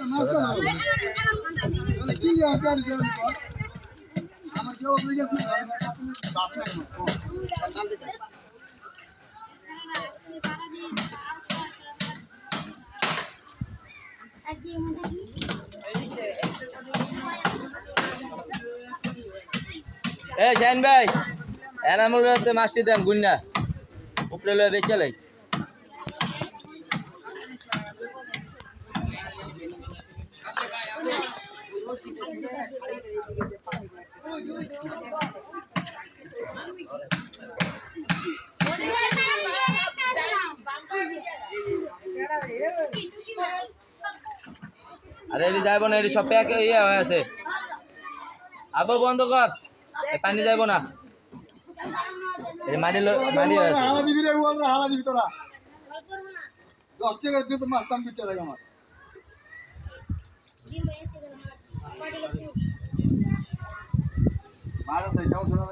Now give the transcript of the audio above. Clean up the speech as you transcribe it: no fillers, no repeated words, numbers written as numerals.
ए shine भाई enamel रहते Masti then गुन्ना ऊपर लो बेचे लाई अरे এডি যাইবো না এডি সব প্যাক ইয়া হয়ে আছে আবো বন্ধ কর পানি যাইবো না এডি মাটি আছে হালা দিবি রে ওরা হালা দিবি তোরা 10 টাকা দিয়ে তো মাছ দাম দিতে লাগে আমার মাছ আছে যাও শোনা